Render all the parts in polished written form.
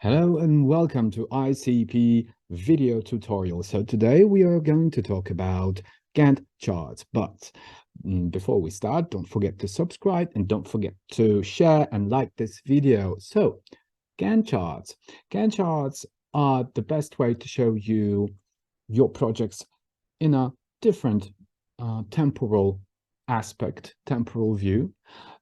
Hello and welcome to ICP video tutorial. So today we are going to talk about Gantt charts. But before we start, don't forget to subscribe and don't forget to share and like this video. So Gantt charts. Gantt charts are the best way to show you your projects in a different temporal aspect, temporal view.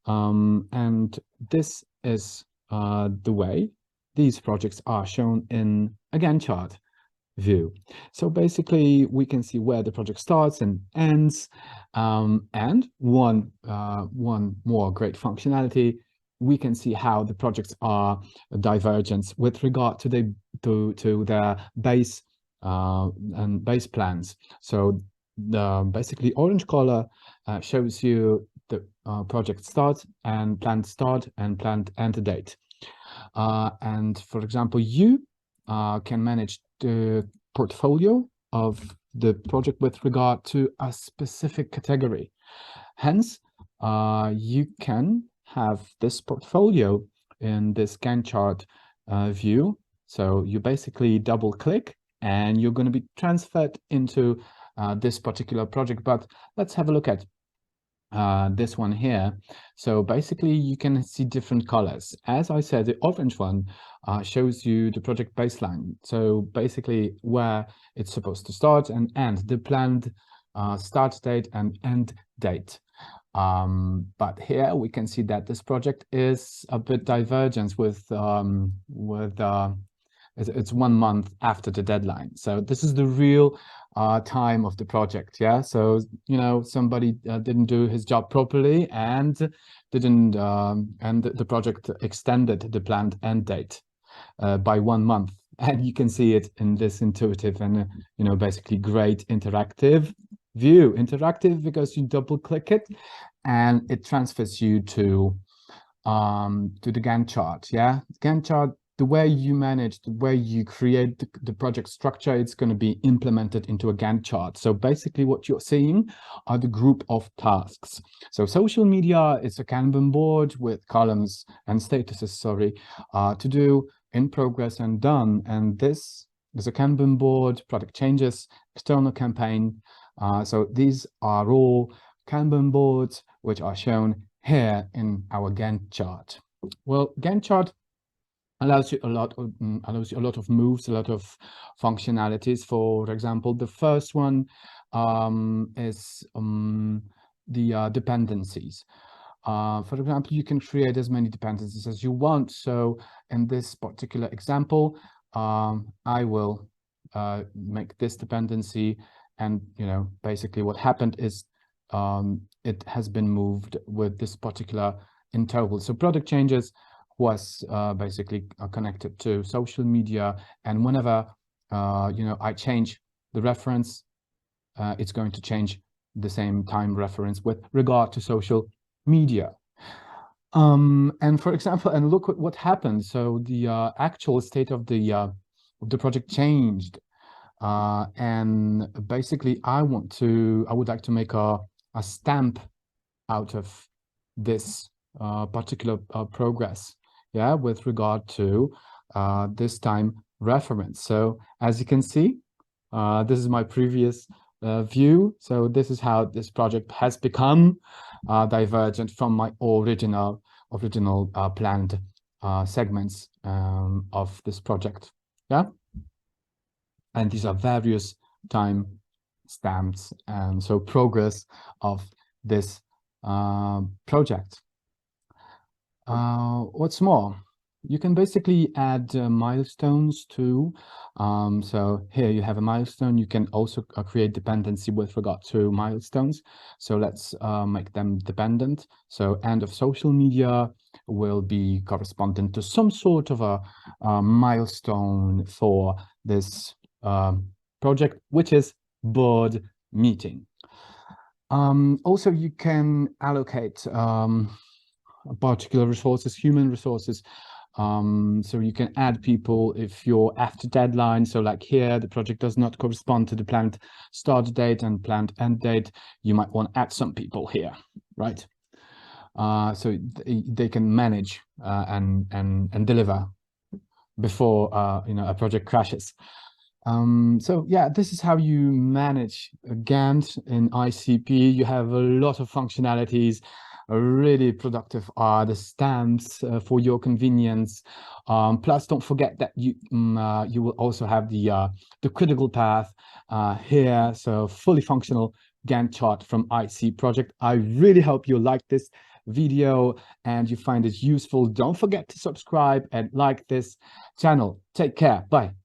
And this is the way these projects are shown in a Gantt chart view. So basically, we can see where the project starts and ends. And one more great functionality, we can see how the projects are divergent with regard to their base and base plans. So the basically orange color shows you the project start and planned start and planned end date. And for example, you can manage the portfolio of the project with regard to a specific category. Hence, you can have this portfolio in this Gantt chart view. So you basically double click and you're going to be transferred into this particular project. But let's have a look at this one here. So basically you can see different colors. As I said, the orange one shows you the project baseline. So basically where it's supposed to start and end, the planned start date and end date. But here we can see that this project is a bit divergent with it's 1 month after the deadline. So this is the real time of the project. Yeah. So, somebody didn't do his job properly and didn't, and the project extended the planned end date by 1 month. And you can see it in this intuitive and, basically great interactive view. Interactive because you double click it and it transfers you to the Gantt chart. Yeah. Gantt chart, the way you manage, the way you create the project structure, it's going to be implemented into a Gantt chart. So basically what you're seeing are the group of tasks. So social media is a Kanban board with columns and statuses, to do, in progress and done. And this is a Kanban board, product changes, external campaign. So these are all Kanban boards which are shown here in our Gantt chart. Well, Gantt chart allows you a lot of moves, a lot of functionalities. For example, the first one is the dependencies. For example, you can create as many dependencies as you want. So in this particular example, I will make this dependency, and basically what happened is it has been moved with this particular interval. So product changes was basically connected to social media, and whenever I change the reference, it's going to change the same time reference with regard to social media. And for example, and look at what happened. So the actual state of the project changed, and basically I would like to make a stamp out of this particular progress, yeah, with regard to this time reference. So as you can see, this is my previous view. So this is how this project has become divergent from my original planned segments of this project. Yeah. And these are various time stamps, and so progress of this project. What's more, you can basically add milestones too. So here you have a milestone. You can also create dependency with regard to milestones. So let's make them dependent. So end of social media will be corresponding to some sort of a milestone for this project, which is board meeting. Also, you can allocate particular resources, human resources. So you can add people if you're after deadline. So like here, the project does not correspond to the planned start date and planned end date. You might want to add some people here, right? So they can manage and deliver before a project crashes. So yeah, this is how you manage Gantt in ICP. You have a lot of functionalities, really productive are the stamps for your convenience. Plus, don't forget that you will also have the critical path here. So fully functional Gantt chart from IC project. I really hope you like this video and you find it useful. Don't forget to subscribe and like this channel. Take care. Bye.